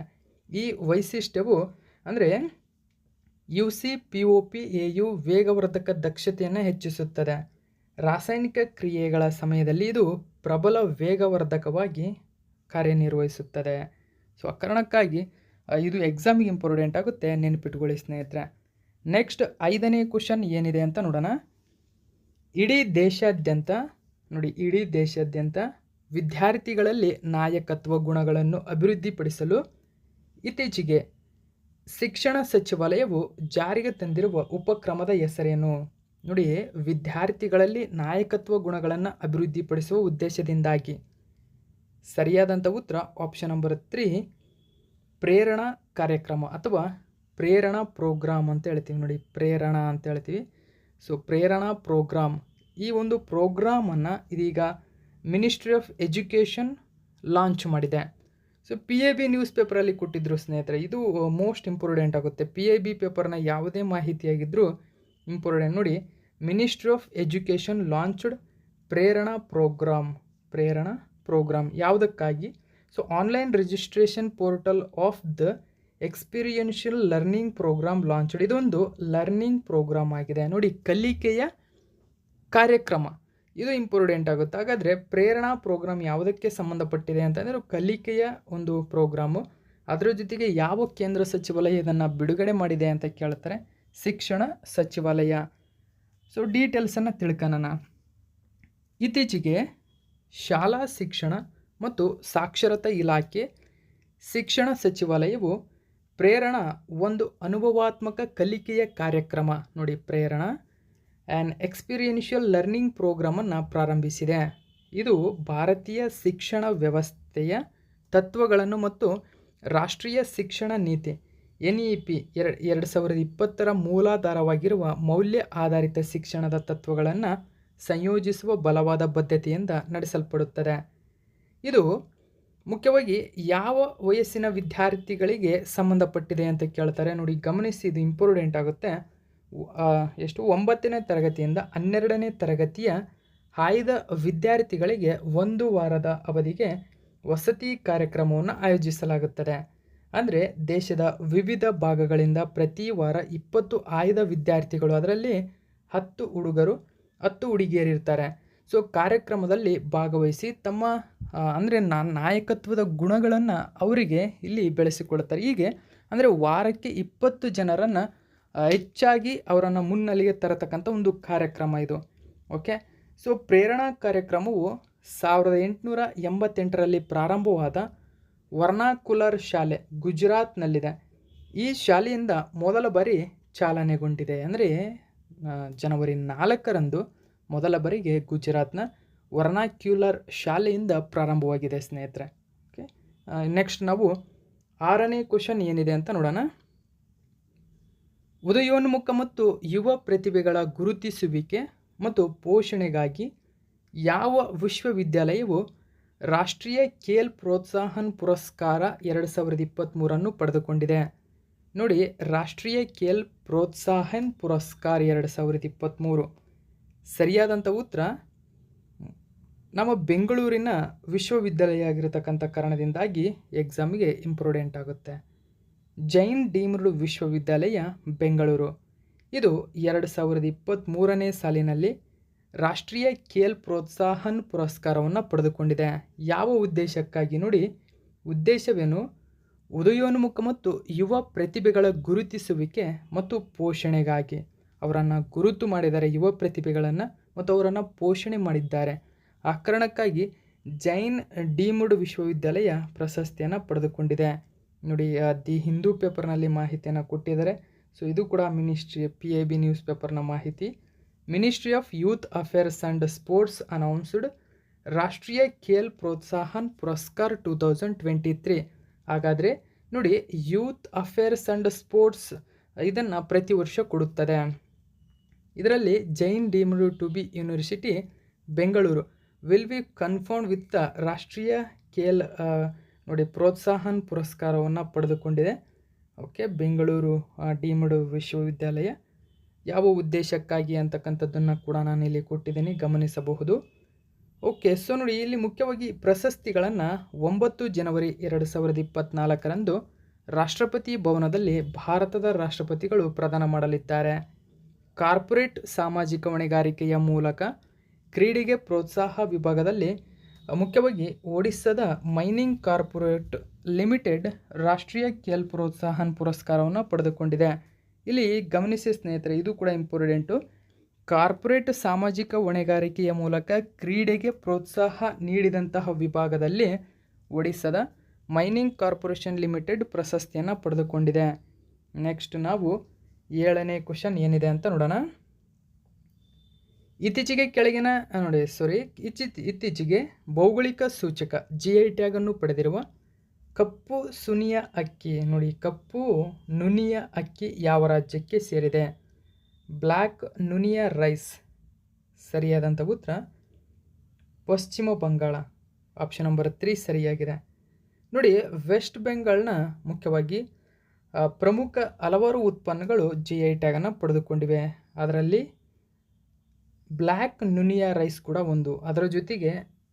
ಈ ವೈಶಿಷ್ಟ್ಯವು ಅಂದರೆ UC-POP-AU ವೇಗವರ್ಧಕ ದಕ್ಷತೆಯನ್ನು ಹೆಚ್ಚಿಸುತ್ತದೆ. ರಾಸಾಯನಿಕ ಕ್ರಿಯೆಗಳ ಸಮಯದಲ್ಲಿ ಇದು ಪ್ರಬಲ ವೇಗವರ್ಧಕವಾಗಿ ಕಾರ್ಯನಿರ್ವಹಿಸುತ್ತದೆ. ಸೊ ಆ ಕಾರಣಕ್ಕಾಗಿ ಇದು ಎಕ್ಸಾಮಿಗೆ ಇಂಪಾರ್ಟೆಂಟ್ ಆಗುತ್ತೆ, ನೆನಪಿಟ್ಕೊಳ್ಳಿ ಸ್ನೇಹಿತರೆ. ನೆಕ್ಸ್ಟ್ 5ನೇ ಕ್ವಶನ್ ಏನಿದೆ ಅಂತ ನೋಡೋಣ. ಇಡೀ ದೇಶಾದ್ಯಂತ ವಿದ್ಯಾರ್ಥಿಗಳಲ್ಲಿ ನಾಯಕತ್ವ ಗುಣಗಳನ್ನು ಅಭಿವೃದ್ಧಿಪಡಿಸಲು ಇತ್ತೀಚೆಗೆ ಶಿಕ್ಷಣ ಸಚಿವಾಲಯವು ಜಾರಿಗೆ ತಂದಿರುವ ಉಪಕ್ರಮದ ಹೆಸರೇನು? ನೋಡಿ, ವಿದ್ಯಾರ್ಥಿಗಳಲ್ಲಿ ನಾಯಕತ್ವ ಗುಣಗಳನ್ನು ಅಭಿವೃದ್ಧಿಪಡಿಸುವ ಉದ್ದೇಶದಿಂದಾಗಿ. ಸರಿಯಾದಂಥ ಉತ್ತರ ಆಪ್ಷನ್ ನಂಬರ್ 3, ಪ್ರೇರಣಾ ಕಾರ್ಯಕ್ರಮ ಅಥವಾ ಪ್ರೇರಣಾ ಪ್ರೋಗ್ರಾಮ್ ಅಂತ ಹೇಳ್ತೀವಿ. ನೋಡಿ, ಪ್ರೇರಣಾ ಅಂತ ಹೇಳ್ತೀವಿ. ಸೊ ಪ್ರೇರಣಾ ಪ್ರೋಗ್ರಾಮ್, ಈ ಒಂದು ಪ್ರೋಗ್ರಾಮನ್ನು ಇದೀಗ ಮಿನಿಸ್ಟ್ರಿ ಆಫ್ ಎಜುಕೇಷನ್ ಲಾಂಚ್ ಮಾಡಿದೆ. ಸೊ PIB ನ್ಯೂಸ್ ಪೇಪರಲ್ಲಿ ಕೊಟ್ಟಿದ್ದರು ಸ್ನೇಹಿತರೆ. ಇದು ಮೋಸ್ಟ್ ಇಂಪಾರ್ಟೆಂಟ್ ಆಗುತ್ತೆ. PIB ಪೇಪರ್ನ ಯಾವುದೇ ಮಾಹಿತಿಯಾಗಿದ್ದರೂ ಇಂಪಾರ್ಟೆಂಟ್. ನೋಡಿ, ministry of education launched Prerana program ಯಾವುದಕ್ಕಾಗಿ? So online registration portal of the experiential learning program launched. ಇದೊಂದು ಲರ್ನಿಂಗ್ ಪ್ರೋಗ್ರಾಮ್ ಆಗಿದೆ. ನೋಡಿ, ಕಲಿಕೆಯ ಕಾರ್ಯಕ್ರಮ, ಇದು ಇಂಪಾರ್ಟೆಂಟ್ ಆಗುತ್ತೆ. ಹಾಗಾದರೆ ಪ್ರೇರಣಾ ಪ್ರೋಗ್ರಾಮ್ ಯಾವುದಕ್ಕೆ ಸಂಬಂಧಪಟ್ಟಿದೆ ಅಂತಂದರೆ ಕಲಿಕೆಯ ಒಂದು ಪ್ರೋಗ್ರಾಮು. ಅದರ ಜೊತೆಗೆ ಯಾವ ಕೇಂದ್ರ ಸಚಿವಾಲಯ ಇದನ್ನು ಬಿಡುಗಡೆ ಮಾಡಿದೆ ಅಂತ ಕೇಳ್ತಾರೆ? ಶಿಕ್ಷಣ ಸಚಿವಾಲಯ. ಸೊ ಡೀಟೇಲ್ಸನ್ನು ತಿಳ್ಕೊಳ್ಳೋಣ. ಇತ್ತೀಚೆಗೆ ಶಾಲಾ ಶಿಕ್ಷಣ ಮತ್ತು ಸಾಕ್ಷರತಾ ಇಲಾಖೆ, ಶಿಕ್ಷಣ ಸಚಿವಾಲಯವು ಪ್ರೇರಣಾ ಒಂದು ಅನುಭವಾತ್ಮಕ ಕಲಿಕೆಯ ಕಾರ್ಯಕ್ರಮ, ನೋಡಿ ಪ್ರೇರಣಾ ಆ್ಯಂಡ್ ಎಕ್ಸ್ಪೀರಿಯನ್ಷಿಯಲ್ ಲರ್ನಿಂಗ್ ಪ್ರೋಗ್ರಾಮನ್ನು ಪ್ರಾರಂಭಿಸಿದೆ. ಇದು ಭಾರತೀಯ ಶಿಕ್ಷಣ ವ್ಯವಸ್ಥೆಯ ತತ್ವಗಳನ್ನು ಮತ್ತು ರಾಷ್ಟ್ರೀಯ ಶಿಕ್ಷಣ ನೀತಿ NEP 2020 ಮೂಲಾಧಾರವಾಗಿರುವ ಮೌಲ್ಯ ಆಧಾರಿತ ಶಿಕ್ಷಣದ ತತ್ವಗಳನ್ನು ಸಂಯೋಜಿಸುವ ಬಲವಾದ ಬದ್ಧತೆಯಿಂದ ನಡೆಸಲ್ಪಡುತ್ತದೆ. ಇದು ಮುಖ್ಯವಾಗಿ ಯಾವ ವಯಸ್ಸಿನ ವಿದ್ಯಾರ್ಥಿಗಳಿಗೆ ಸಂಬಂಧಪಟ್ಟಿದೆ ಅಂತ ಕೇಳ್ತಾರೆ? ನೋಡಿ, ಗಮನಿಸಿ, ಇದು ಇಂಪಾರ್ಟೆಂಟ್ ಆಗುತ್ತೆ. 9ನೇ ತರಗತಿಯಿಂದ 12ನೇ ತರಗತಿಯ ಆಯ್ದ ವಿದ್ಯಾರ್ಥಿಗಳಿಗೆ 1 ವಾರದ ಅವಧಿಗೆ ವಸತಿ ಕಾರ್ಯಕ್ರಮವನ್ನು ಆಯೋಜಿಸಲಾಗುತ್ತದೆ. ಅಂದರೆ ದೇಶದ ವಿವಿಧ ಭಾಗಗಳಿಂದ ಪ್ರತಿ ವಾರ 20 ಆಯ್ದ ವಿದ್ಯಾರ್ಥಿಗಳು, ಅದರಲ್ಲಿ 10 ಹುಡುಗರು 10 ಹುಡುಗಿಯರಿರ್ತಾರೆ. ಸೊ ಕಾರ್ಯಕ್ರಮದಲ್ಲಿ ಭಾಗವಹಿಸಿ ತಮ್ಮ ಅಂದರೆ ನಾಯಕತ್ವದ ಗುಣಗಳನ್ನು ಅವರಿಗೆ ಇಲ್ಲಿ ಬೆಳೆಸಿಕೊಳ್ತಾರೆ. ಹೀಗೆ ಅಂದರೆ ವಾರಕ್ಕೆ 20 ಜನರನ್ನು ಹೆಚ್ಚಾಗಿ ಅವರನ್ನು ಮುನ್ನೆಲೆಗೆ ತರತಕ್ಕಂಥ ಒಂದು ಕಾರ್ಯಕ್ರಮ ಇದು. ಓಕೆ, ಸೊ ಪ್ರೇರಣಾ ಕಾರ್ಯಕ್ರಮವು 1888ರಲ್ಲಿ ಪ್ರಾರಂಭವಾದ ವರ್ನಾಕುಲರ್ ಶಾಲೆ ಗುಜರಾತ್ನಲ್ಲಿದೆ. ಈ ಶಾಲೆಯಿಂದ ಮೊದಲ ಬಾರಿ ಚಾಲನೆಗೊಂಡಿದೆ. ಅಂದರೆ ಜನವರಿ 4ರಂದು ಮೊದಲ ಬಾರಿಗೆ ಗುಜರಾತ್ನ ವರ್ನಾಕ್ಯುಲರ್ ಶಾಲೆಯಿಂದ ಪ್ರಾರಂಭವಾಗಿದೆ ಸ್ನೇಹಿತರೆ. ಓಕೆ, ನೆಕ್ಸ್ಟ್ ನಾವು 6ನೇ ಕ್ವಶನ್ ಏನಿದೆ ಅಂತ ನೋಡೋಣ. ಉದಯೋನ್ಮುಖ ಮತ್ತು ಯುವ ಪ್ರತಿಭೆಗಳ ಗುರುತಿಸುವಿಕೆ ಮತ್ತು ಪೋಷಣೆಗಾಗಿ ಯಾವ ವಿಶ್ವವಿದ್ಯಾಲಯವು ರಾಷ್ಟ್ರೀಯ ಖೇಲ್ ಪ್ರೋತ್ಸಾಹನ್ ಪುರಸ್ಕಾರ 2023 ಪಡೆದುಕೊಂಡಿದೆ? ನೋಡಿ, ರಾಷ್ಟ್ರೀಯ ಖೇಲ್ ಪ್ರೋತ್ಸಾಹನ್ ಪುರಸ್ಕಾರ 2023 ಸರಿಯಾದಂಥ ಉತ್ತರ ನಮ್ಮ ಬೆಂಗಳೂರಿನ ವಿಶ್ವವಿದ್ಯಾಲಯ ಆಗಿರತಕ್ಕಂಥ ಕಾರಣದಿಂದಾಗಿ ಎಕ್ಸಾಮಿಗೆ ಇಂಪಾರ್ಟೆಂಟ್ ಆಗುತ್ತೆ. ಜೈನ್ ಡೀಮ್ಡ್ ವಿಶ್ವವಿದ್ಯಾಲಯ ಬೆಂಗಳೂರು, ಇದು 2023ನೇ ಸಾಲಿನಲ್ಲಿ ರಾಷ್ಟ್ರೀಯ ಖೇಲ್ ಪ್ರೋತ್ಸಾಹನ್ ಪುರಸ್ಕಾರವನ್ನು ಪಡೆದುಕೊಂಡಿದೆ. ಯಾವ ಉದ್ದೇಶಕ್ಕಾಗಿ? ನೋಡಿ, ಉದ್ದೇಶವೇನು? ಉದಯೋನ್ಮುಖ ಮತ್ತು ಯುವ ಪ್ರತಿಭೆಗಳ ಗುರುತಿಸುವಿಕೆ ಮತ್ತು ಪೋಷಣೆಗಾಗಿ. ಅವರನ್ನು ಗುರುತು ಮಾಡಿದ್ದಾರೆ, ಯುವ ಪ್ರತಿಭೆಗಳನ್ನು ಮತ್ತು ಅವರನ್ನು ಪೋಷಣೆ ಮಾಡಿದ್ದಾರೆ. ಆ ಕಾರಣಕ್ಕಾಗಿ ಜೈನ್ ಡೀಮ್ಡ್ ವಿಶ್ವವಿದ್ಯಾಲಯ ಪ್ರಶಸ್ತಿಯನ್ನು ಪಡೆದುಕೊಂಡಿದೆ. ನೋಡಿ, ದಿ ಹಿಂದೂ ಪೇಪರ್ನಲ್ಲಿ ಮಾಹಿತಿಯನ್ನು ಕೊಟ್ಟಿದ್ದಾರೆ. ಸೊ ಇದು ಕೂಡ ಮಿನಿಸ್ಟ್ರಿ PIB ನ್ಯೂಸ್ ಪೇಪರ್ನ ಮಾಹಿತಿ. Ministry of youth affairs and sports announced ರಾಷ್ಟ್ರೀಯ ಖೇಲ್ ಪ್ರೋತ್ಸಾಹನ್ ಪುರಸ್ಕಾರ್ 2023. ಹಾಗಾದರೆ ನೋಡಿ, ಯೂತ್ ಅಫೇರ್ಸ್ ಆ್ಯಂಡ್ ಸ್ಪೋರ್ಟ್ಸ್ ಇದನ್ನು ಪ್ರತಿ ವರ್ಷ ಕೊಡುತ್ತದೆ. ಇದರಲ್ಲಿ Jain deemed to be university Bengaluru will be confirmed with the Rashtriya Khel ನೋಡಿ ಪ್ರೋತ್ಸಾಹನ್ ಪುರಸ್ಕಾರವನ್ನು ಪಡೆದುಕೊಂಡಿದೆ. ಓಕೆ, ಬೆಂಗಳೂರು ಡೀಮ್ಡ್ ವಿಶ್ವವಿದ್ಯಾಲಯ ಯಾವ ಉದ್ದೇಶಕ್ಕಾಗಿ ಅಂತಕ್ಕಂಥದ್ದನ್ನು ಕೂಡ ನಾನಿಲ್ಲಿ ಕೊಟ್ಟಿದ್ದೀನಿ, ಗಮನಿಸಬಹುದು. ಓಕೆ, ಸೊ ನೋಡಿ, ಇಲ್ಲಿ ಮುಖ್ಯವಾಗಿ ಪ್ರಶಸ್ತಿಗಳನ್ನು 9 ಜನವರಿ 2024ರಂದು ರಾಷ್ಟ್ರಪತಿ ಭವನದಲ್ಲಿ ಭಾರತದ ರಾಷ್ಟ್ರಪತಿಗಳು ಪ್ರದಾನ ಮಾಡಲಿದ್ದಾರೆ. ಕಾರ್ಪೊರೇಟ್ ಸಾಮಾಜಿಕ ಹೊಣೆಗಾರಿಕೆಯ ಮೂಲಕ ಕ್ರೀಡೆಗೆ ಪ್ರೋತ್ಸಾಹ ವಿಭಾಗದಲ್ಲಿ ಮುಖ್ಯವಾಗಿ ಒಡಿಸ್ಸಾದ ಮೈನಿಂಗ್ ಕಾರ್ಪೊರೇಟ್ ಲಿಮಿಟೆಡ್ ರಾಷ್ಟ್ರೀಯ ಖೇಲ್ ಪ್ರೋತ್ಸಾಹನ್ ಪುರಸ್ಕಾರವನ್ನು ಪಡೆದುಕೊಂಡಿದೆ. ಇಲ್ಲಿ ಗಮನಿಸಿ ಸ್ನೇಹಿತರೆ, ಇದು ಕೂಡ ಇಂಪಾರ್ಟೆಂಟು. ಕಾರ್ಪೊರೇಟ್ ಸಾಮಾಜಿಕ ಹೊಣೆಗಾರಿಕೆಯ ಮೂಲಕ ಕ್ರೀಡೆಗೆ ಪ್ರೋತ್ಸಾಹ ನೀಡಿದಂತಹ ವಿಭಾಗದಲ್ಲಿ ಒಡಿಸ್ಸಾದ ಮೈನಿಂಗ್ ಕಾರ್ಪೊರೇಷನ್ ಲಿಮಿಟೆಡ್ ಪ್ರಶಸ್ತಿಯನ್ನು ಪಡೆದುಕೊಂಡಿದೆ. ನೆಕ್ಸ್ಟ್ ನಾವು 7ನೇ ಕ್ವಶನ್ ಏನಿದೆ ಅಂತ ನೋಡೋಣ. ಇತ್ತೀಚೆಗೆ ಭೌಗೋಳಿಕ ಸೂಚಕ GI ಟ್ಯಾಗನ್ನು ಪಡೆದಿರುವ ಕಪ್ಪು ಸುನಿಯ ಅಕ್ಕಿ, ನೋಡಿ ಕಪ್ಪು ನುನಿಯ ಅಕ್ಕಿ ಯಾವ ರಾಜ್ಯಕ್ಕೆ ಸೇರಿದೆ? Black Nunia rice. ಸರಿಯಾದಂಥ ಉತ್ತರ ಪಶ್ಚಿಮ ಬಂಗಾಳ. ಆಪ್ಷನ್ ನಂಬರ್ 3 ಸರಿಯಾಗಿದೆ. ನೋಡಿ, ವೆಸ್ಟ್ ಬೆಂಗಾಲ್ನ ಮುಖ್ಯವಾಗಿ ಪ್ರಮುಖ ಹಲವಾರು ಉತ್ಪನ್ನಗಳು GI ಟ್ಯಾಗನ್ನು ಪಡೆದುಕೊಂಡಿವೆ. ಅದರಲ್ಲಿ ಬ್ಲ್ಯಾಕ್ ನುನಿಯಾ ರೈಸ್ ಕೂಡ ಒಂದು. ಅದರ ಜೊತೆಗೆ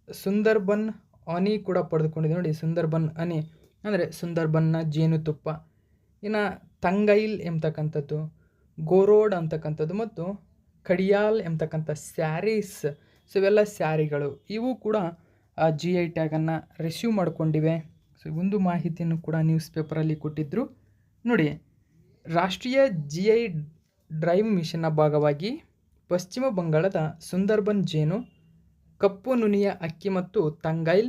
ಸುಂದರ್ಬನ್ ಹನಿ ಕೂಡ ಪಡೆದುಕೊಂಡಿದೆ. ನೋಡಿ, ಸುಂದರ್ಬನ್ ಹನಿ ಅಂದರೆ ಸುಂದರ್ಬನ್ನ ಜೇನುತುಪ್ಪ. ಇನ್ನು ತಂಗೈಲ್ ಎಂಬತಕ್ಕಂಥದ್ದು, ಗೋರೋಡ್ ಅಂತಕ್ಕಂಥದ್ದು ಮತ್ತು ಕಡಿಯಾಲ್ ಎಂಬತಕ್ಕಂಥ ಸ್ಯಾರೀಸ್. ಸೊ ಇವೆಲ್ಲ ಸ್ಯಾರಿಗಳು, ಇವು ಕೂಡ GI ಟ್ಯಾಗನ್ನು ರಿಸೀವ್ ಮಾಡಿಕೊಂಡಿವೆ. ಸೊ ಒಂದು ಮಾಹಿತಿಯನ್ನು ಕೂಡ ನ್ಯೂಸ್ ಪೇಪರಲ್ಲಿ ಕೊಟ್ಟಿದ್ದರು. ನೋಡಿ, ರಾಷ್ಟ್ರೀಯ GI ಡ್ರೈವ್ ಮಿಷನ್ನ ಭಾಗವಾಗಿ ಪಶ್ಚಿಮ ಬಂಗಾಳದ ಸುಂದರ್ಬನ್ ಜೇನು, ಕಪ್ಪು ನುನಿಯ ಅಕ್ಕಿ ಮತ್ತು ತಂಗೈಲ್,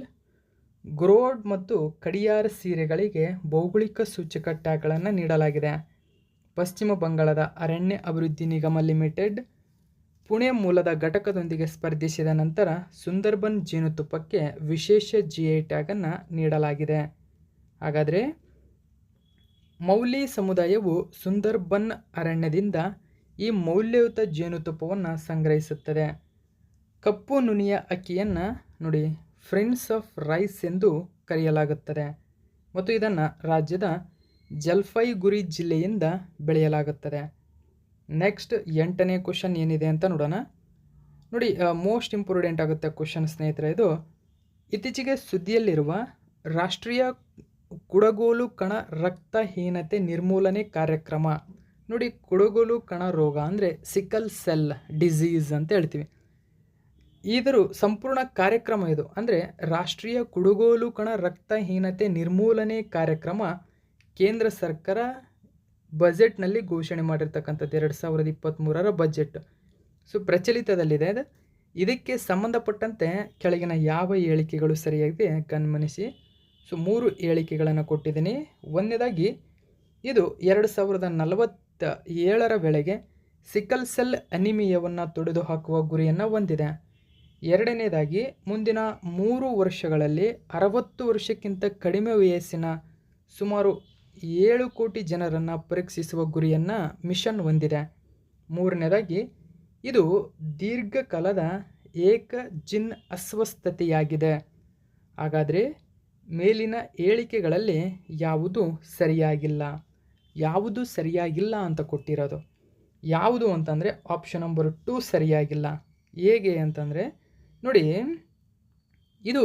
ಗ್ರೋಡ್ ಮತ್ತು ಕಡಿಯಾರ್ ಸೀರೆಗಳಿಗೆ ಭೌಗೋಳಿಕ ಸೂಚಕ ಟ್ಯಾಗ್ಗಳನ್ನು ನೀಡಲಾಗಿದೆ. ಪಶ್ಚಿಮ ಬಂಗಾಳದ ಅರಣ್ಯ ಅಭಿವೃದ್ಧಿ ನಿಗಮ ಲಿಮಿಟೆಡ್ ಪುಣೆ ಮೂಲದ ಘಟಕದೊಂದಿಗೆ ಸ್ಪರ್ಧಿಸಿದ ನಂತರ ಸುಂದರ್ಬನ್ ಜೇನುತುಪ್ಪಕ್ಕೆ ವಿಶೇಷ GI ಟ್ಯಾಗನ್ನು ನೀಡಲಾಗಿದೆ. ಹಾಗಾದರೆ ಮೌಲಿ ಸಮುದಾಯವು ಸುಂದರ್ಬನ್ ಅರಣ್ಯದಿಂದ ಈ ಮೌಲ್ಯಯುತ ಜೇನುತುಪ್ಪವನ್ನು ಸಂಗ್ರಹಿಸುತ್ತದೆ. ಕಪ್ಪು ನುನಿಯ ಅಕ್ಕಿಯನ್ನು ನೋಡಿ ಫ್ರೆಂಡ್ಸ್ ಆಫ್ ರೈಸ್ ಎಂದು ಕರೆಯಲಾಗುತ್ತದೆ ಮತ್ತು ಇದನ್ನು ರಾಜ್ಯದ ಜಲ್ಪೈಗುರಿ ಜಿಲ್ಲೆಯಿಂದ ಬೆಳೆಯಲಾಗುತ್ತದೆ. ನೆಕ್ಸ್ಟ್ 8ನೇ ಕ್ವಶನ್ ಏನಿದೆ ಅಂತ ನೋಡೋಣ. ನೋಡಿ, ಮೋಸ್ಟ್ ಇಂಪಾರ್ಟೆಂಟ್ ಆಗುತ್ತೆ ಕ್ವಶನ್ ಸ್ನೇಹಿತರೆ ಇದು. ಇತ್ತೀಚೆಗೆ ಸುದ್ದಿಯಲ್ಲಿರುವ ರಾಷ್ಟ್ರೀಯ ಕುಡಗೋಲು ಕಣ ರಕ್ತಹೀನತೆ ನಿರ್ಮೂಲನೆ ಕಾರ್ಯಕ್ರಮ. ನೋಡಿ, ಕುಡಗೋಲು ಕಣ ರೋಗ ಅಂದರೆ ಸಿಕಲ್ ಸೆಲ್ ಡಿಸೀಸ್ ಅಂತ ಹೇಳ್ತೀವಿ. ಇದರ ಸಂಪೂರ್ಣ ಕಾರ್ಯಕ್ರಮ ಇದು. ಅಂದರೆ ರಾಷ್ಟ್ರೀಯ ಕುಡಗೋಲು ಕಣ ರಕ್ತಹೀನತೆ ನಿರ್ಮೂಲನೆ ಕಾರ್ಯಕ್ರಮ ಕೇಂದ್ರ ಸರ್ಕಾರ ಬಜೆಟ್ನಲ್ಲಿ ಘೋಷಣೆ ಮಾಡಿರ್ತಕ್ಕಂಥದ್ದು 2023ರ ಬಜೆಟ್. ಸೊ ಪ್ರಚಲಿತದಲ್ಲಿದೆ ಅದು. ಇದಕ್ಕೆ ಸಂಬಂಧಪಟ್ಟಂತೆ ಕೆಳಗಿನ ಯಾವ ಹೇಳಿಕೆಗಳು ಸರಿಯಾಗಿದೆ ಗಮನಿಸಿ. ಸೊ 3 ಹೇಳಿಕೆಗಳನ್ನು ಕೊಟ್ಟಿದ್ದೀನಿ. ಒಂದನೇದಾಗಿ ಇದು 2047ರ ವೇಳೆಗೆ ಸಿಕಲ್ ಸೆಲ್ ಅನಿಮಿಯಾವನ್ನು ತೊಡೆದುಹಾಕುವ ಗುರಿಯನ್ನು ಹೊಂದಿದೆ. ಎರಡನೇದಾಗಿ ಮುಂದಿನ 3 ವರ್ಷಗಳಲ್ಲಿ 60 ವರ್ಷಕ್ಕಿಂತ ಕಡಿಮೆ ವಯಸ್ಸಿನ ಸುಮಾರು 7 ಕೋಟಿ ಜನರನ್ನು ಪರೀಕ್ಷಿಸುವ ಗುರಿಯನ್ನು ಮಿಷನ್ ಹೊಂದಿದೆ. ಮೂರನೇದಾಗಿ ಇದು ದೀರ್ಘಕಾಲದ ಏಕಜಿನ್ ಅಸ್ವಸ್ಥತೆಯಾಗಿದೆ. ಹಾಗಾದರೆ ಮೇಲಿನ ಹೇಳಿಕೆಗಳಲ್ಲಿ ಯಾವುದು ಸರಿಯಾಗಿಲ್ಲ ಅಂತ ಕೊಟ್ಟಿರೋದು. ಯಾವುದು ಅಂತಂದರೆ ಆಪ್ಷನ್ ನಂಬರ್ 2 ಸರಿಯಾಗಿಲ್ಲ. ಹೇಗೆ ಅಂತಂದರೆ ನೋಡಿ, ಇದು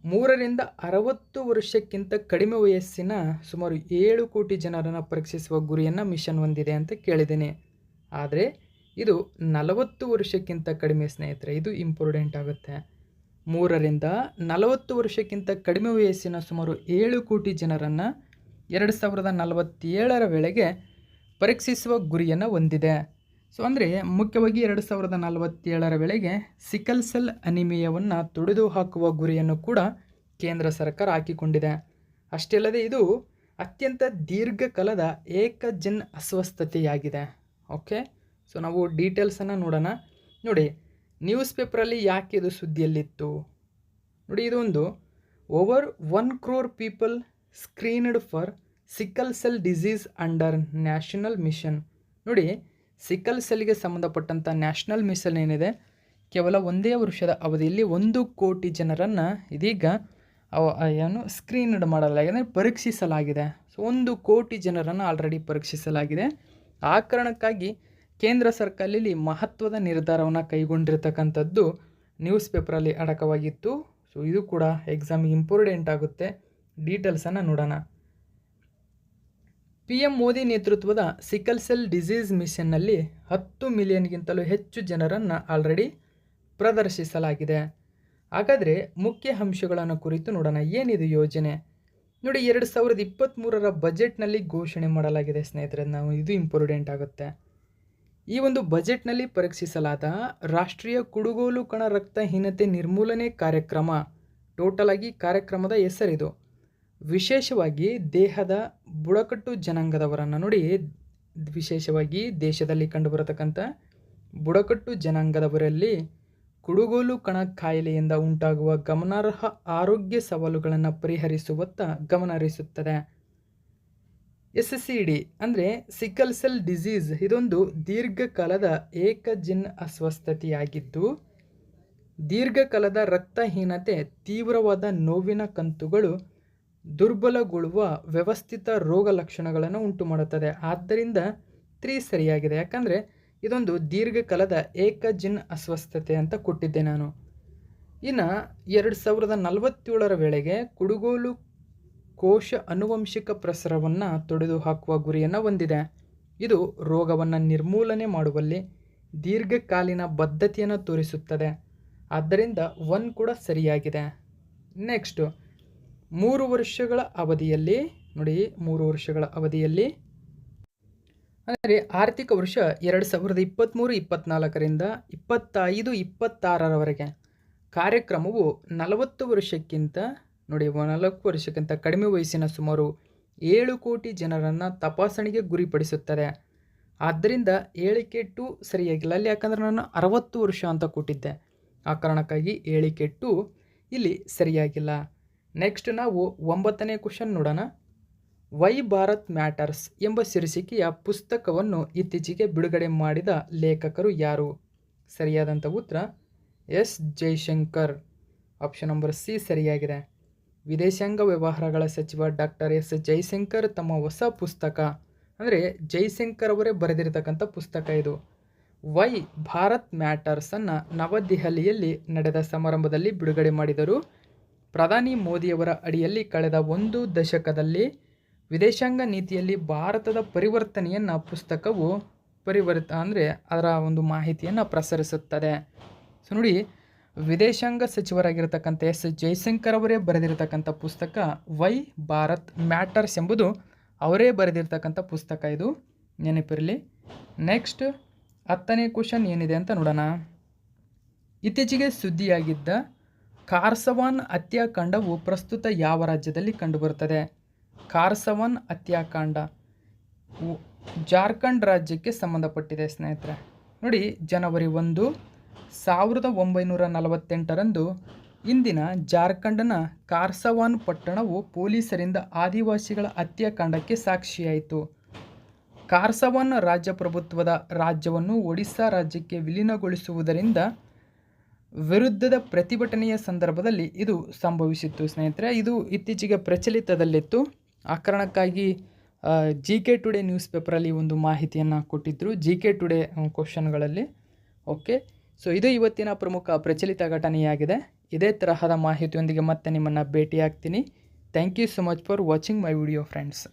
3ರಿಂದ 60 ವರ್ಷಕ್ಕಿಂತ ಕಡಿಮೆ ವಯಸ್ಸಿನ ಸುಮಾರು 7 ಕೋಟಿ ಜನರನ್ನು ಪರೀಕ್ಷಿಸುವ ಗುರಿಯನ್ನು ಮಿಷನ್ ಹೊಂದಿದೆ ಅಂತ ಕೇಳಿದ್ದೀನಿ. ಆದರೆ ಇದು 40 ವರ್ಷಕ್ಕಿಂತ ಕಡಿಮೆ ಸ್ನೇಹಿತರೆ, ಇದು ಇಂಪಾರ್ಟೆಂಟ್ ಆಗುತ್ತೆ. 3ರಿಂದ 40 ವರ್ಷಕ್ಕಿಂತ ಕಡಿಮೆ ವಯಸ್ಸಿನ ಸುಮಾರು 7 ಕೋಟಿ ಜನರನ್ನು 2047ರ ವೇಳೆಗೆ ಪರೀಕ್ಷಿಸುವ ಗುರಿಯನ್ನು ಹೊಂದಿದೆ. ಸೊ ಅಂದರೆ ಮುಖ್ಯವಾಗಿ 2047ರ ವೇಳೆಗೆ ಸಿಕಲ್ ಸೆಲ್ ಅನಿಮಿಯಾವನ್ನು ತೊಡೆದು ಹಾಕುವ ಗುರಿಯನ್ನು ಕೂಡ ಕೇಂದ್ರ ಸರ್ಕಾರ ಹಾಕಿಕೊಂಡಿದೆ. ಅಷ್ಟೇ ಅಲ್ಲದೆ ಇದು ಅತ್ಯಂತ ದೀರ್ಘಕಾಲದ ಏಕಜನ್ ಅಸ್ವಸ್ಥತೆಯಾಗಿದೆ. ಓಕೆ, ಸೊ ನಾವು ಡೀಟೇಲ್ಸನ್ನು ನೋಡೋಣ. ನೋಡಿ, ನ್ಯೂಸ್ ಪೇಪರಲ್ಲಿ ಯಾಕೆ ಇದು ಸುದ್ದಿಯಲ್ಲಿತ್ತು ನೋಡಿ. ಇದು ಒಂದು over 1 crore people screened for sickle cell disease under national mission. ನೋಡಿ, ಸಿಕಲ್ ಸೆಲ್ಗೆ ಸಂಬಂಧಪಟ್ಟಂಥ ನ್ಯಾಷನಲ್ ಮಿಷನ್ ಏನಿದೆ, ಕೇವಲ ಒಂದೇ ವರ್ಷದ ಅವಧಿಯಲ್ಲಿ 1 ಕೋಟಿ ಜನರನ್ನು ಇದೀಗ ಏನು ಸ್ಕ್ರೀನ್ಡ್ ಮಾಡಲಾಗಿದೆ, ಪರೀಕ್ಷಿಸಲಾಗಿದೆ. ಸೊ 1 ಕೋಟಿ ಜನರನ್ನು ಆಲ್ರೆಡಿ ಪರೀಕ್ಷಿಸಲಾಗಿದೆ. ಆ ಕಾರಣಕ್ಕಾಗಿ ಕೇಂದ್ರ ಸರ್ಕಾರದಲ್ಲಿ ಮಹತ್ವದ ನಿರ್ಧಾರವನ್ನು ಕೈಗೊಂಡಿರ್ತಕ್ಕಂಥದ್ದು ನ್ಯೂಸ್ ಪೇಪರಲ್ಲಿ ಅಡಕವಾಗಿತ್ತು. ಸೊ ಇದು ಕೂಡ ಎಕ್ಸಾಮಿಗೆ ಇಂಪಾರ್ಟೆಂಟ್ ಆಗುತ್ತೆ. ಡೀಟೇಲ್ಸನ್ನು ನೋಡೋಣ. PM ಮೋದಿ ನೇತೃತ್ವದ ಸಿಕಲ್ ಸೆಲ್ ಡಿಸೀಸ್ ಮಿಷನ್ನಲ್ಲಿ 10 ಮಿಲಿಯನ್ಗಿಂತಲೂ ಹೆಚ್ಚು ಜನರನ್ನು ಆಲ್ರೆಡಿ ಪ್ರದರ್ಶಿಸಲಾಗಿದೆ. ಹಾಗಾದರೆ ಮುಖ್ಯ ಅಂಶಗಳನ್ನು ಕುರಿತು ನೋಡೋಣ. ಏನಿದು ಯೋಜನೆ ನೋಡಿ, 2023ರ ಬಜೆಟ್ನಲ್ಲಿ ಘೋಷಣೆ ಮಾಡಲಾಗಿದೆ ಸ್ನೇಹಿತರೆ. ನಾವು ಇದು ಇಂಪಾರ್ಟೆಂಟ್ ಆಗುತ್ತೆ. ಈ ಒಂದು ಬಜೆಟ್ನಲ್ಲಿ ಪರೀಕ್ಷಿಸಲಾದ ರಾಷ್ಟ್ರೀಯ ಕುಡುಗೋಲು ಕಣ ರಕ್ತಹೀನತೆ ನಿರ್ಮೂಲನೆ ಕಾರ್ಯಕ್ರಮ, ಟೋಟಲ್ ಆಗಿ ಕಾರ್ಯಕ್ರಮದ ಹೆಸರಿದು. ವಿಶೇಷವಾಗಿ ದೇಹದ ಬುಡಕಟ್ಟು ಜನಾಂಗದವರನ್ನು ನೋಡಿ, ವಿಶೇಷವಾಗಿ ದೇಶದಲ್ಲಿ ಕಂಡುಬರತಕ್ಕಂಥ ಬುಡಕಟ್ಟು ಜನಾಂಗದವರಲ್ಲಿ ಕುಡುಗೋಲು ಕಣ ಕಾಯಿಲೆಯಿಂದ ಉಂಟಾಗುವ ಗಮನಾರ್ಹ ಆರೋಗ್ಯ ಸವಾಲುಗಳನ್ನು ಪರಿಹರಿಸುವತ್ತ ಗಮನ ಹರಿಸುತ್ತದೆ. SCD ಅಂದರೆ ಸಿಕಲ್ ಸೆಲ್ ಡಿಸೀಸ್ ಇದೊಂದು ದೀರ್ಘಕಾಲದ ಏಕಜನ್ ಅಸ್ವಸ್ಥತೆಯಾಗಿದ್ದು, ದೀರ್ಘಕಾಲದ ರಕ್ತಹೀನತೆ ತೀವ್ರವಾದ ನೋವಿನ ಕಂತುಗಳು ದುರ್ಬಲಗೊಳ್ಳುವ ವ್ಯವಸ್ಥಿತ ರೋಗ ಲಕ್ಷಣಗಳನ್ನು ಉಂಟು ಮಾಡುತ್ತದೆ. ಆದ್ದರಿಂದ 3 ಸರಿಯಾಗಿದೆ, ಯಾಕಂದರೆ ಇದೊಂದು ದೀರ್ಘಕಾಲದ ಏಕಜನ್ ಅಸ್ವಸ್ಥತೆ ಅಂತ ಕೊಟ್ಟಿದ್ದೆ ನಾನು. ಇನ್ನು 2047ರ ವೇಳೆಗೆ ಕುಡುಗೋಲು ಕೋಶ ಆನುವಂಶಿಕ ಪ್ರಸರವನ್ನು ತೊಡೆದು ಹಾಕುವ ಗುರಿಯನ್ನು ಹೊಂದಿದೆ. ಇದು ರೋಗವನ್ನು ನಿರ್ಮೂಲನೆ ಮಾಡುವಲ್ಲಿ ದೀರ್ಘಕಾಲೀನ ಬದ್ಧತೆಯನ್ನು ತೋರಿಸುತ್ತದೆ. ಆದ್ದರಿಂದ 1 ಕೂಡ ಸರಿಯಾಗಿದೆ. ನೆಕ್ಸ್ಟು 3 ವರ್ಷಗಳ ಅವಧಿಯಲ್ಲಿ ನೋಡಿ, 3 ವರ್ಷಗಳ ಅವಧಿಯಲ್ಲಿ ಅಂದರೆ ಆರ್ಥಿಕ ವರ್ಷ 2023-24ರಿಂದ 25-26ರವರೆಗೆ ಕಾರ್ಯಕ್ರಮವು 40 ವರ್ಷಕ್ಕಿಂತ ನೋಡಿ 4 ವರ್ಷಕ್ಕಿಂತ ಕಡಿಮೆ ವಯಸ್ಸಿನ ಸುಮಾರು 7 ಕೋಟಿ ಜನರನ್ನು ತಪಾಸಣೆಗೆ ಗುರಿಪಡಿಸುತ್ತದೆ. ಆದ್ದರಿಂದ ಹೇಳಿಕೆ 2 ಸರಿಯಾಗಿಲ್ಲ ಅಲ್ಲಿ, ಯಾಕಂದರೆ ನಾನು 60 ವರ್ಷ ಅಂತ ಕೊಟ್ಟಿದ್ದೆ. ಆ ಕಾರಣಕ್ಕಾಗಿ ಹೇಳಿಕೆ 2 ಇಲ್ಲಿ ಸರಿಯಾಗಿಲ್ಲ. ನೆಕ್ಸ್ಟ್ ನಾವು 9ನೇ ಕ್ವಶನ್ ನೋಡೋಣ. ವೈ ಭಾರತ್ ಮ್ಯಾಟರ್ಸ್ ಎಂಬ ಶೀರ್ಷಿಕೆಯ ಪುಸ್ತಕವನ್ನು ಇತ್ತೀಚೆಗೆ ಬಿಡುಗಡೆ ಮಾಡಿದ ಲೇಖಕರು ಯಾರು? ಸರಿಯಾದಂಥ ಉತ್ತರ S Jaishankar. Option number C ಸರಿಯಾಗಿದೆ. ವಿದೇಶಾಂಗ ವ್ಯವಹಾರಗಳ ಸಚಿವ ಡಾಕ್ಟರ್ ಎಸ್ ಜೈಶಂಕರ್ ತಮ್ಮ ಹೊಸ ಪುಸ್ತಕ ಅಂದರೆ ಜೈಶಂಕರ್ ಅವರೇ ಬರೆದಿರತಕ್ಕಂಥ ಪುಸ್ತಕ ಇದು ವೈ ಭಾರತ್ ಮ್ಯಾಟರ್ಸನ್ನು ನವದೆಹಲಿಯಲ್ಲಿ ನಡೆದ ಸಮಾರಂಭದಲ್ಲಿ ಬಿಡುಗಡೆ ಮಾಡಿದರು. ಪ್ರಧಾನಿ ಮೋದಿಯವರ ಅಡಿಯಲ್ಲಿ ಕಳೆದ 1 ದಶಕದಲ್ಲಿ ವಿದೇಶಾಂಗ ನೀತಿಯಲ್ಲಿ ಭಾರತದ ಪರಿವರ್ತನೆಯನ್ನು ಪುಸ್ತಕವು ಅಂದರೆ ಅದರ ಒಂದು ಮಾಹಿತಿಯನ್ನು ಪ್ರಸರಿಸುತ್ತದೆ. ಸೊ ನೋಡಿ, ವಿದೇಶಾಂಗ ಸಚಿವರಾಗಿರ್ತಕ್ಕಂಥ ಎಸ್ ಜೈಶಂಕರ್ ಅವರೇ ಬರೆದಿರತಕ್ಕಂಥ ಪುಸ್ತಕ ವೈ ಭಾರತ್ ಮ್ಯಾಟರ್ಸ್ ಎಂಬುದು ಅವರೇ ಬರೆದಿರ್ತಕ್ಕಂಥ ಪುಸ್ತಕ, ಇದು ನೆನಪಿರಲಿ. ನೆಕ್ಸ್ಟ್ 10ನೇ ಕ್ವಶನ್ ಏನಿದೆ ಅಂತ ನೋಡೋಣ. ಇತ್ತೀಚೆಗೆ ಸುದ್ದಿಯಾಗಿದ್ದ ಕಾರ್ಸವಾನ್ ಹತ್ಯಾಕಾಂಡವು ಪ್ರಸ್ತುತ ಯಾವ ರಾಜ್ಯದಲ್ಲಿ ಕಂಡುಬರುತ್ತದೆ? ಕಾರ್ಸವಾನ್ ಹತ್ಯಾಕಾಂಡ ಜಾರ್ಖಂಡ್ ರಾಜ್ಯಕ್ಕೆ ಸಂಬಂಧಪಟ್ಟಿದೆ ಸ್ನೇಹಿತರೆ. ನೋಡಿ, ಜನವರಿ 1, 1948ರಂದು ಇಂದಿನ ಜಾರ್ಖಂಡ್ನ ಕಾರ್ಸವಾನ್ ಪಟ್ಟಣವು ಪೊಲೀಸರಿಂದ ಆದಿವಾಸಿಗಳ ಹತ್ಯಾಕಾಂಡಕ್ಕೆ ಸಾಕ್ಷಿಯಾಯಿತು. ಕಾರ್ಸವಾನ್ ರಾಜ್ಯಪ್ರಭುತ್ವದ ರಾಜ್ಯವನ್ನು ಒಡಿಶಾ ರಾಜ್ಯಕ್ಕೆ ವಿಲೀನಗೊಳಿಸುವುದರಿಂದ ವಿರುದ್ಧದ ಪ್ರತಿಭಟನೆಯ ಸಂದರ್ಭದಲ್ಲಿ ಇದು ಸಂಭವಿಸಿತ್ತು ಸ್ನೇಹಿತರೆ. ಇದು ಇತ್ತೀಚೆಗೆ ಪ್ರಚಲಿತದಲ್ಲಿತ್ತು. ಆ ಕಾರಣಕ್ಕಾಗಿ GK ಟುಡೇ ನ್ಯೂಸ್ ಪೇಪರಲ್ಲಿ ಒಂದು ಮಾಹಿತಿಯನ್ನು ಕೊಟ್ಟಿದ್ದರು, GK ಟುಡೇ ಕ್ವಶನ್ಗಳಲ್ಲಿ. ಓಕೆ, ಸೊ ಇದು ಇವತ್ತಿನ ಪ್ರಮುಖ ಪ್ರಚಲಿತ ಘಟನೆಯಾಗಿದೆ. ಇದೇ ತರಹದ ಮಾಹಿತಿಯೊಂದಿಗೆ ಮತ್ತೆ ನಿಮ್ಮನ್ನು ಭೇಟಿಯಾಗ್ತೀನಿ. Thank you so much for watching my video friends.